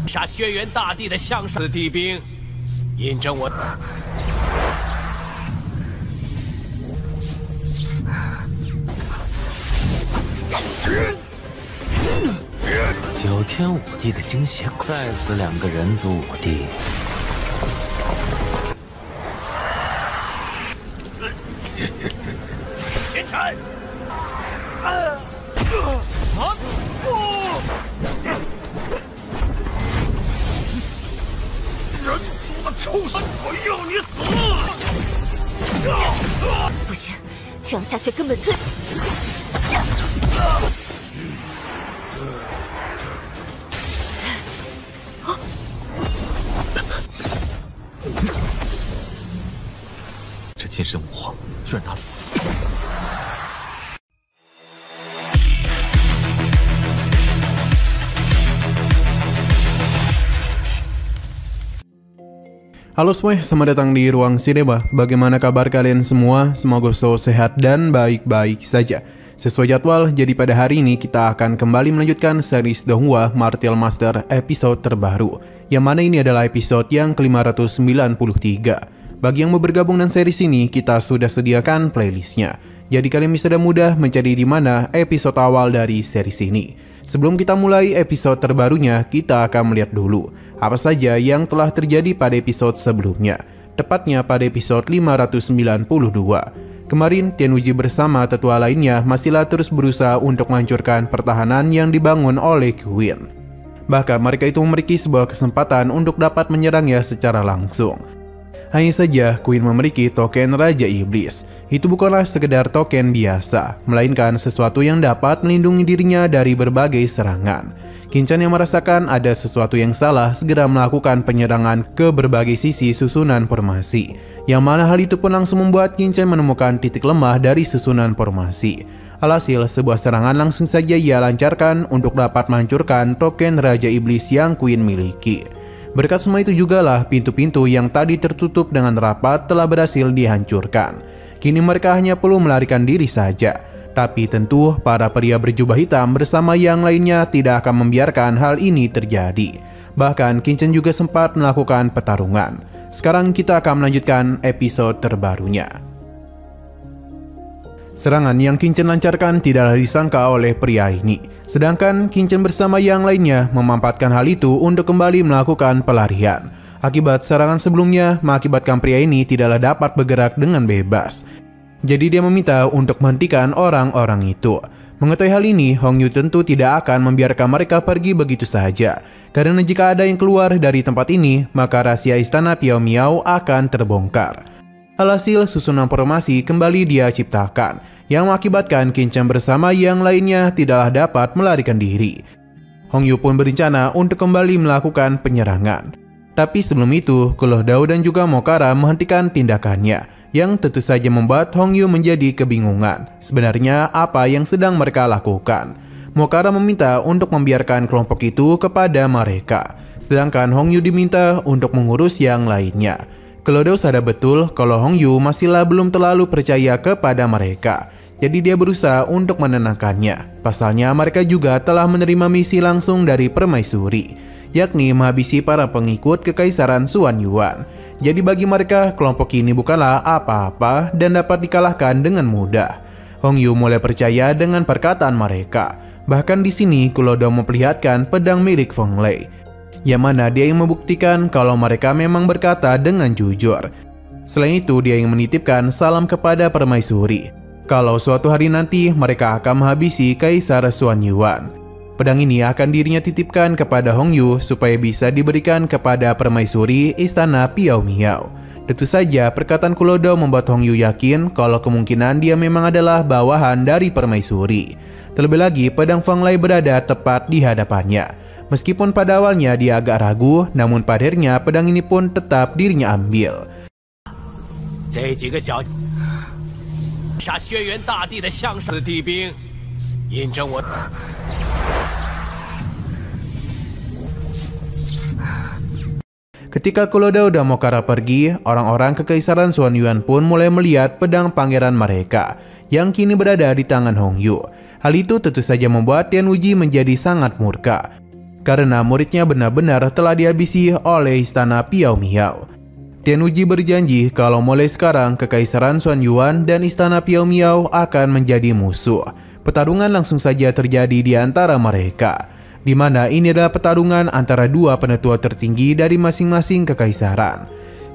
杀轩辕大帝的项上的帝兵，印证我。九天武帝的惊险，再死2个人族武帝。前斩！人族的畜生，我要你死！不行，这样下去根本追。这金身武皇居然拿了。Halo semuanya, selamat datang di Ruang Sinema. Bagaimana kabar kalian semua? Semoga selalu sehat dan baik-baik saja. Sesuai jadwal, jadi pada hari ini kita akan kembali melanjutkan series Donghua Martial Master episode terbaru, yang mana ini adalah episode yang ke-593. Bagi yang mau bergabung dengan series ini, kita sudah sediakan playlistnya. Jadi kalian bisa dengan mudah mencari di mana episode awal dari series ini. Sebelum kita mulai episode terbarunya, kita akan melihat dulu apa saja yang telah terjadi pada episode sebelumnya, tepatnya pada episode 592. Kemarin, Tianwuji bersama tetua lainnya masihlah terus berusaha untuk menghancurkan pertahanan yang dibangun oleh Queen. Bahkan mereka itu memiliki sebuah kesempatan untuk dapat menyerangnya secara langsung. Hanya saja, Queen memiliki token Raja Iblis. Itu bukanlah sekedar token biasa, melainkan sesuatu yang dapat melindungi dirinya dari berbagai serangan. Kinchan yang merasakan ada sesuatu yang salah segera melakukan penyerangan ke berbagai sisi susunan formasi, yang mana hal itu pun langsung membuat Kinchan menemukan titik lemah dari susunan formasi. Alhasil, sebuah serangan langsung saja ia lancarkan untuk dapat menghancurkan token Raja Iblis yang Queen miliki. Berkat semua itu jugalah pintu-pintu yang tadi tertutup dengan rapat telah berhasil dihancurkan. Kini mereka hanya perlu melarikan diri saja. Tapi tentu para pria berjubah hitam bersama yang lainnya tidak akan membiarkan hal ini terjadi. Bahkan Kinchan juga sempat melakukan pertarungan. Sekarang kita akan melanjutkan episode terbarunya. Serangan yang Kinchan lancarkan tidaklah disangka oleh pria ini. Sedangkan Kinchan bersama yang lainnya memanfaatkan hal itu untuk kembali melakukan pelarian. Akibat serangan sebelumnya mengakibatkan pria ini tidaklah dapat bergerak dengan bebas. Jadi dia meminta untuk menghentikan orang-orang itu. Mengetahui hal ini, Hong Yu tentu tidak akan membiarkan mereka pergi begitu saja. Karena jika ada yang keluar dari tempat ini, maka rahasia istana Piao Miao akan terbongkar. Alhasil, susunan formasi kembali dia ciptakan, yang mengakibatkan Kinchan bersama yang lainnya tidaklah dapat melarikan diri. Hong Yu pun berencana untuk kembali melakukan penyerangan. Tapi sebelum itu, Kuloh Dao dan juga Mokara menghentikan tindakannya, yang tentu saja membuat Hong Yu menjadi kebingungan. Sebenarnya apa yang sedang mereka lakukan? Mokara meminta untuk membiarkan kelompok itu kepada mereka, sedangkan Hong Yu diminta untuk mengurus yang lainnya. Kuloh Dao sadar betul kalau Hong Yu masihlah belum terlalu percaya kepada mereka. Jadi dia berusaha untuk menenangkannya. Pasalnya mereka juga telah menerima misi langsung dari permaisuri, yakni menghabisi para pengikut kekaisaran Xuan Yuan. Jadi bagi mereka, kelompok ini bukanlah apa-apa dan dapat dikalahkan dengan mudah. Hong Yu mulai percaya dengan perkataan mereka. Bahkan di sini Kuloh Dao memperlihatkan pedang milik Feng Lei, yang mana dia ingin membuktikan kalau mereka memang berkata dengan jujur. Selain itu, dia ingin menitipkan salam kepada permaisuri kalau suatu hari nanti mereka akan menghabisi Kaisar Xuan Yuan. Pedang ini akan dirinya titipkan kepada Hong Yu supaya bisa diberikan kepada permaisuri istana Piao Miao. Tentu saja perkataan Kuloh Dao membuat Hong Yu yakin kalau kemungkinan dia memang adalah bawahan dari permaisuri. Terlebih lagi, pedang Feng Lei berada tepat di hadapannya. Meskipun pada awalnya dia agak ragu, namun pada akhirnya pedang ini pun tetap dirinya ambil. Ketika Kuloh Dao dan Mokara pergi, orang-orang kekaisaran Xuan Yuan pun mulai melihat pedang pangeran mereka yang kini berada di tangan Hong Yu. Hal itu tentu saja membuat Tianwuji menjadi sangat murka. karena muridnya benar-benar telah dihabisi oleh istana Piao Miao. Tianwuji berjanji kalau mulai sekarang Kekaisaran Xuan Yuan dan istana Piao Miao akan menjadi musuh. Pertarungan langsung saja terjadi di antara mereka, di mana ini adalah pertarungan antara dua penetua tertinggi dari masing-masing kekaisaran.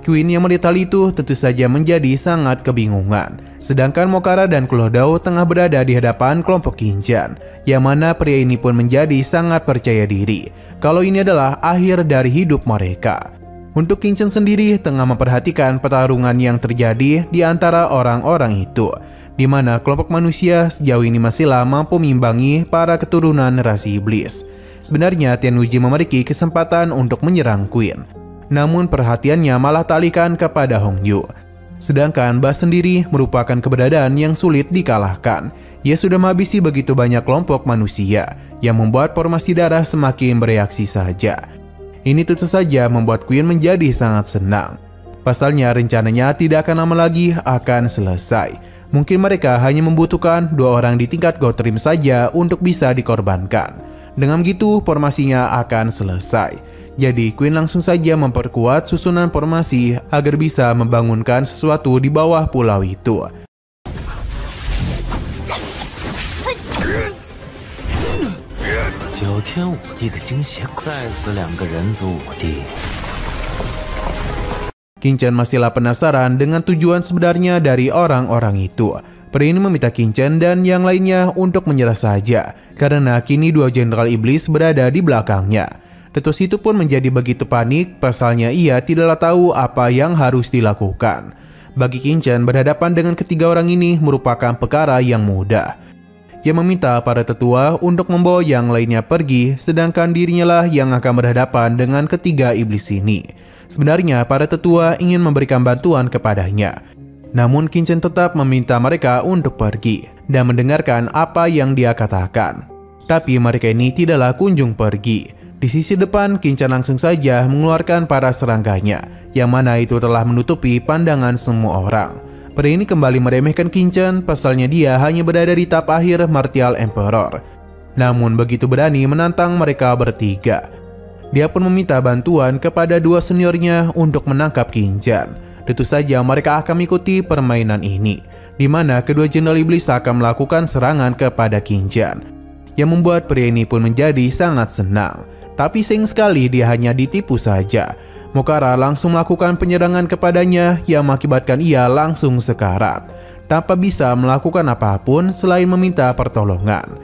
Queen yang melihat hal itu tentu saja menjadi sangat kebingungan. Sedangkan Mokara dan Klodao tengah berada di hadapan kelompok Qingchen, yang mana pria ini pun menjadi sangat percaya diri kalau ini adalah akhir dari hidup mereka. Untuk Qingchen sendiri tengah memperhatikan pertarungan yang terjadi di antara orang-orang itu, di mana kelompok manusia sejauh ini masihlah mampu mengimbangi para keturunan rasi iblis. Sebenarnya Tianwuji memiliki kesempatan untuk menyerang Queen, namun perhatiannya malah teralihkan kepada Hongyu. Sedangkan Ba sendiri merupakan keberadaan yang sulit dikalahkan. Ia sudah menghabisi begitu banyak kelompok manusia, yang membuat formasi darah semakin bereaksi saja. Ini tentu saja membuat Queen menjadi sangat senang. Pasalnya rencananya tidak akan lama lagi akan selesai. Mungkin mereka hanya membutuhkan 2 orang di tingkat Gotrim saja untuk bisa dikorbankan. Dengan begitu formasinya akan selesai. Jadi Queen langsung saja memperkuat susunan formasi agar bisa membangunkan sesuatu di bawah pulau itu. Qingchen masihlah penasaran dengan tujuan sebenarnya dari orang-orang itu. Pria ini meminta Qingchen dan yang lainnya untuk menyerah saja, karena kini 2 jenderal iblis berada di belakangnya. Tetus itu pun menjadi begitu panik, pasalnya ia tidaklah tahu apa yang harus dilakukan. Bagi Qingchen, berhadapan dengan ketiga orang ini merupakan perkara yang mudah. Ia meminta para tetua untuk membawa yang lainnya pergi, sedangkan dirinya lah yang akan berhadapan dengan ketiga iblis ini. Sebenarnya para tetua ingin memberikan bantuan kepadanya, namun Qingchen tetap meminta mereka untuk pergi dan mendengarkan apa yang dia katakan. Tapi mereka ini tidaklah kunjung pergi. Di sisi depan, Qingchen langsung saja mengeluarkan para serangganya, yang mana itu telah menutupi pandangan semua orang. Pria ini kembali meremehkan Qingchen, pasalnya dia hanya berada di tahap akhir Martial Emperor. Namun begitu berani menantang mereka bertiga. Dia pun meminta bantuan kepada 2 seniornya untuk menangkap Qingchen. Tentu saja mereka akan mengikuti permainan ini, di mana kedua jenderal iblis akan melakukan serangan kepada Qingchen, yang membuat pria ini pun menjadi sangat senang. Tapi sayang sekali dia hanya ditipu saja. Mokara langsung melakukan penyerangan kepadanya yang mengakibatkan ia langsung sekarat, tanpa bisa melakukan apapun selain meminta pertolongan.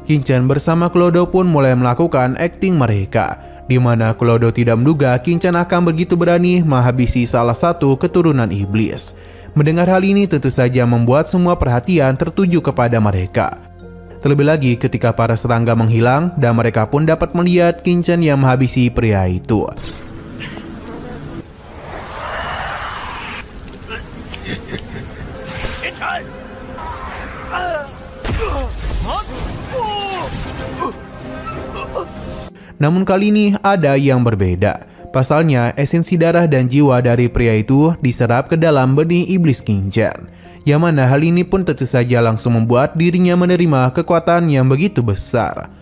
Qingchen bersama Klodao pun mulai melakukan akting mereka, di mana Klodao tidak menduga Qingchen akan begitu berani menghabisi salah satu keturunan iblis. Mendengar hal ini tentu saja membuat semua perhatian tertuju kepada mereka. Terlebih lagi ketika para serangga menghilang dan mereka pun dapat melihat Qingchen yang menghabisi pria itu. Namun kali ini ada yang berbeda. Pasalnya esensi darah dan jiwa dari pria itu diserap ke dalam benih iblis Qingchen, yang mana hal ini pun tentu saja langsung membuat dirinya menerima kekuatan yang begitu besar.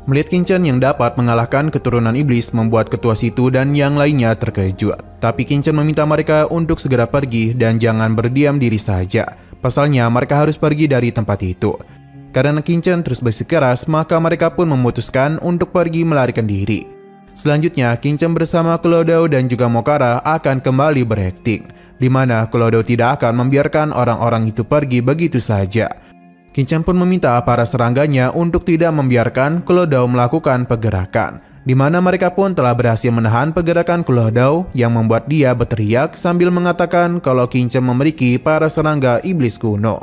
Melihat Qingchen yang dapat mengalahkan keturunan iblis membuat ketua situ dan yang lainnya terkejut. Tapi Qingchen meminta mereka untuk segera pergi dan jangan berdiam diri saja. Pasalnya mereka harus pergi dari tempat itu. Karena Qingchen terus bersikeras, maka mereka pun memutuskan untuk pergi melarikan diri. Selanjutnya, Qingchen bersama Klodao dan juga Mokara akan kembali berakting, di mana Klodao tidak akan membiarkan orang-orang itu pergi begitu saja. Qingchen pun meminta para serangganya untuk tidak membiarkan Klodao melakukan pergerakan, di mana mereka pun telah berhasil menahan pergerakan Klodao yang membuat dia berteriak sambil mengatakan kalau Qingchen memiliki para serangga iblis kuno.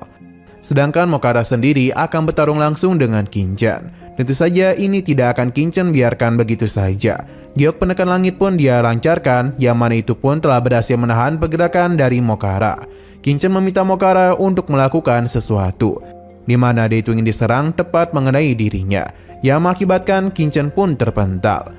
Sedangkan Mokara sendiri akan bertarung langsung dengan Qingchen. Tentu saja ini tidak akan Qingchen biarkan begitu saja. Giok penekan langit pun dia lancarkan, yang mana itu pun telah berhasil menahan pergerakan dari Mokara. Qingchen meminta Mokara untuk melakukan sesuatu, di mana dia itu ingin diserang tepat mengenai dirinya, yang mengakibatkan Qingchen pun terpental.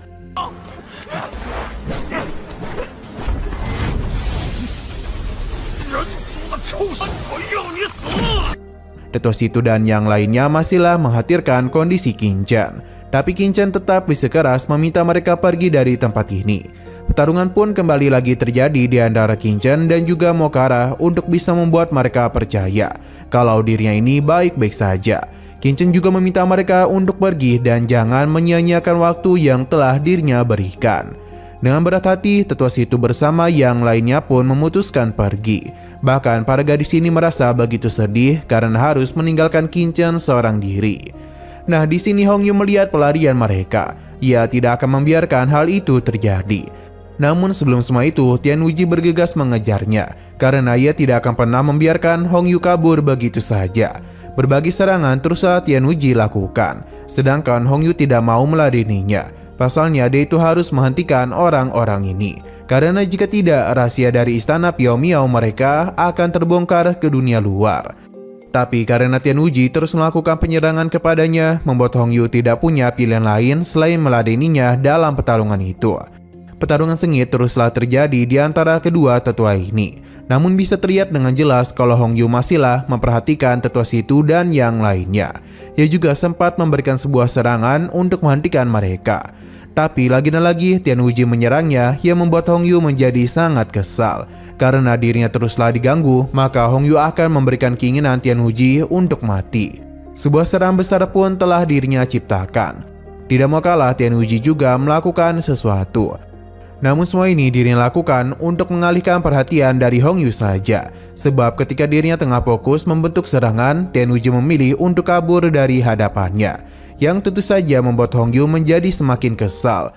Tetua situ dan yang lainnya masihlah mengkhawatirkan kondisi Qingchen. Tapi Qin Chen tetap bersikeras meminta mereka pergi dari tempat ini. Pertarungan pun kembali lagi terjadi di antara Qin Chen dan juga Mokara untuk bisa membuat mereka percaya kalau dirinya ini baik-baik saja. Qin Chen juga meminta mereka untuk pergi dan jangan menyia-nyiakan waktu yang telah dirinya berikan. Dengan berat hati, tetua situ bersama yang lainnya pun memutuskan pergi. Bahkan para gadis ini merasa begitu sedih karena harus meninggalkan Qin Chen seorang diri. Nah, di sini Hong Yu melihat pelarian mereka. Ia tidak akan membiarkan hal itu terjadi. Namun sebelum semua itu, Tian Wuji bergegas mengejarnya karena ia tidak akan pernah membiarkan Hong Yu kabur begitu saja. Berbagai serangan teruslah Tian Wuji lakukan, sedangkan Hong Yu tidak mau meladeninya. Pasalnya dia itu harus menghentikan orang-orang ini, karena jika tidak, rahasia dari istana Piao Miao mereka akan terbongkar ke dunia luar. Tapi karena Tian Wuji terus melakukan penyerangan kepadanya, membuat Hong Yu tidak punya pilihan lain selain meladeninya dalam pertarungan itu. Pertarungan sengit teruslah terjadi di antara kedua tetua ini. Namun bisa terlihat dengan jelas kalau Hong Yu masihlah memperhatikan tetua situ dan yang lainnya. Ia juga sempat memberikan sebuah serangan untuk menghentikan mereka. Tapi lagi dan lagi Tian Wuji menyerangnya yang membuat Hong Yu menjadi sangat kesal. Karena dirinya teruslah diganggu, maka Hong Yu akan memberikan keinginan Tian Wuji untuk mati. Sebuah serangan besar pun telah dirinya ciptakan. Tidak mau kalah, Tian Wuji juga melakukan sesuatu. Namun semua ini dirinya lakukan untuk mengalihkan perhatian dari Hong Yu saja. Sebab ketika dirinya tengah fokus membentuk serangan, Tian Wuji memilih untuk kabur dari hadapannya. Yang tentu saja membuat Hong Yu menjadi semakin kesal.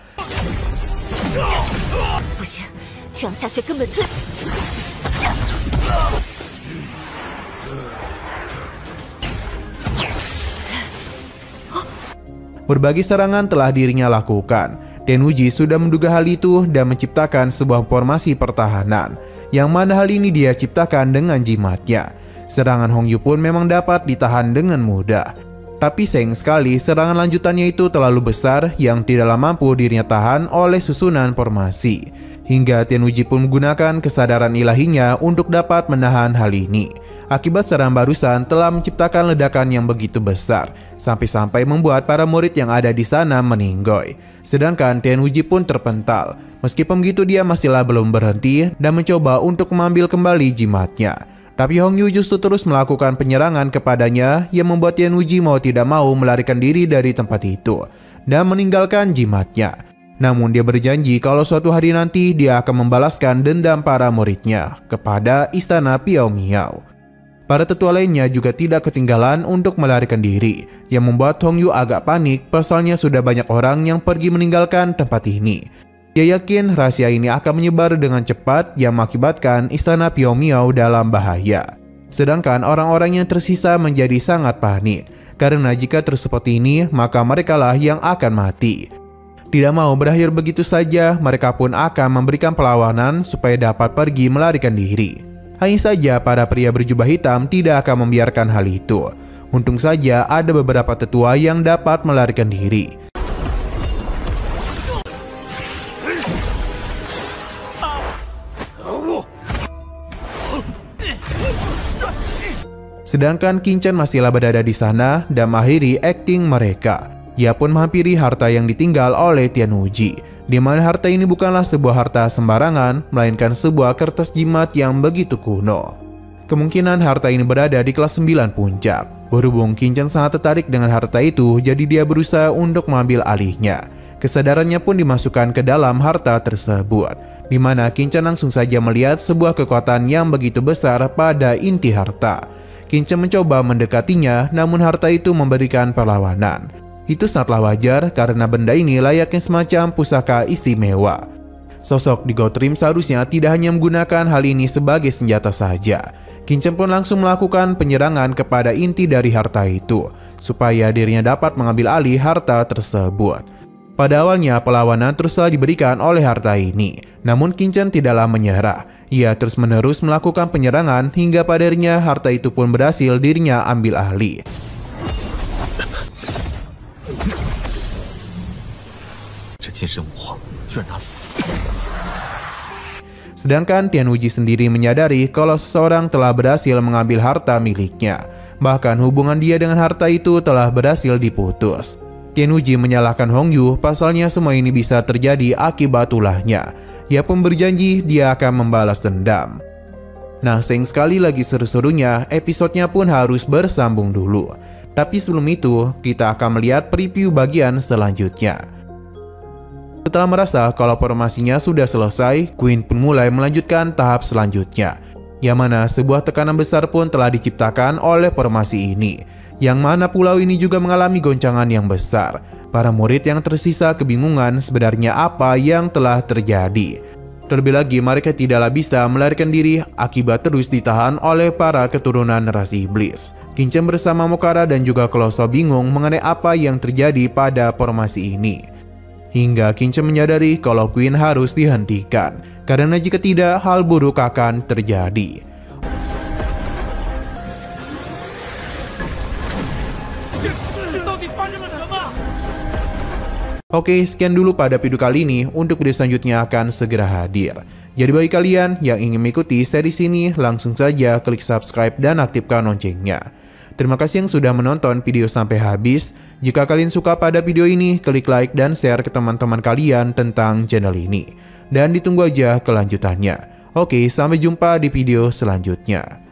Berbagai serangan telah dirinya lakukan. Tian Wuji sudah menduga hal itu dan menciptakan sebuah formasi pertahanan, yang mana hal ini dia ciptakan dengan jimatnya. Serangan Hong Yu pun memang dapat ditahan dengan mudah. Tapi sayang sekali serangan lanjutannya itu terlalu besar yang tidaklah mampu dirinya tahan oleh susunan formasi. Hingga Tian Wuji pun menggunakan kesadaran ilahinya untuk dapat menahan hal ini. Akibat serangan barusan telah menciptakan ledakan yang begitu besar, sampai-sampai membuat para murid yang ada di sana meninggoy. Sedangkan Tian Wuji pun terpental. Meskipun begitu dia masihlah belum berhenti dan mencoba untuk mengambil kembali jimatnya. Tapi Hong Yu justru terus melakukan penyerangan kepadanya yang membuat Tian Wuji mau tidak mau melarikan diri dari tempat itu dan meninggalkan jimatnya. Namun dia berjanji kalau suatu hari nanti dia akan membalaskan dendam para muridnya kepada istana Piao Miao. Para tetua lainnya juga tidak ketinggalan untuk melarikan diri, yang membuat Hong Yu agak panik pasalnya sudah banyak orang yang pergi meninggalkan tempat ini. Dia yakin rahasia ini akan menyebar dengan cepat yang mengakibatkan istana Piao Miao dalam bahaya. Sedangkan orang-orang yang tersisa menjadi sangat panik, karena jika terus seperti ini maka merekalah yang akan mati. Tidak mau berakhir begitu saja, mereka pun akan memberikan perlawanan supaya dapat pergi melarikan diri. Hanya saja para pria berjubah hitam tidak akan membiarkan hal itu. Untung saja ada beberapa tetua yang dapat melarikan diri. Sedangkan Qin Chen masihlah berada di sana dan mengakhiri akting mereka. Ia pun menghampiri harta yang ditinggal oleh Tian Wuji, di mana harta ini bukanlah sebuah harta sembarangan, melainkan sebuah kertas jimat yang begitu kuno. Kemungkinan harta ini berada di kelas 9 puncak. Berhubung Qin Chen sangat tertarik dengan harta itu, jadi dia berusaha untuk mengambil alihnya. Kesadarannya pun dimasukkan ke dalam harta tersebut, di mana Qin Chen langsung saja melihat sebuah kekuatan yang begitu besar pada inti harta. Qin Chen mencoba mendekatinya, namun harta itu memberikan perlawanan. Itu sangatlah wajar karena benda ini layaknya semacam pusaka istimewa. Sosok di Gothrim seharusnya tidak hanya menggunakan hal ini sebagai senjata saja. Qin Chen pun langsung melakukan penyerangan kepada inti dari harta itu, supaya dirinya dapat mengambil alih harta tersebut. Pada awalnya perlawanan teruslah diberikan oleh harta ini, namun Qin Chen tidaklah menyerah. Ia terus-menerus melakukan penyerangan hingga padanya harta itu pun berhasil dirinya ambil alih. Sedangkan Tian Wuji sendiri menyadari kalau seseorang telah berhasil mengambil harta miliknya. Bahkan hubungan dia dengan harta itu telah berhasil diputus. Qianuji menyalahkan Hongyu, pasalnya semua ini bisa terjadi akibat ulahnya. Ia pun berjanji dia akan membalas dendam. Nah, sayang sekali lagi seru-serunya, episodenya pun harus bersambung dulu. Tapi sebelum itu, kita akan melihat preview bagian selanjutnya. Setelah merasa kalau formasinya sudah selesai, Queen pun mulai melanjutkan tahap selanjutnya, yang mana sebuah tekanan besar pun telah diciptakan oleh formasi ini, yang mana pulau ini juga mengalami goncangan yang besar. Para murid yang tersisa kebingungan sebenarnya apa yang telah terjadi. Terlebih lagi mereka tidaklah bisa melarikan diri akibat terus ditahan oleh para keturunan rasi iblis. Qingchen bersama Mokara dan juga Colosso bingung mengenai apa yang terjadi pada formasi ini. Hingga Qingchen menyadari kalau Queen harus dihentikan, karena jika tidak hal buruk akan terjadi. Oke, sekian dulu pada video kali ini. Untuk video selanjutnya akan segera hadir. Jadi bagi kalian yang ingin mengikuti series ini, langsung saja klik subscribe dan aktifkan loncengnya. Terima kasih yang sudah menonton video sampai habis. Jika kalian suka pada video ini, klik like dan share ke teman-teman kalian tentang channel ini. Dan ditunggu aja kelanjutannya. Oke, sampai jumpa di video selanjutnya.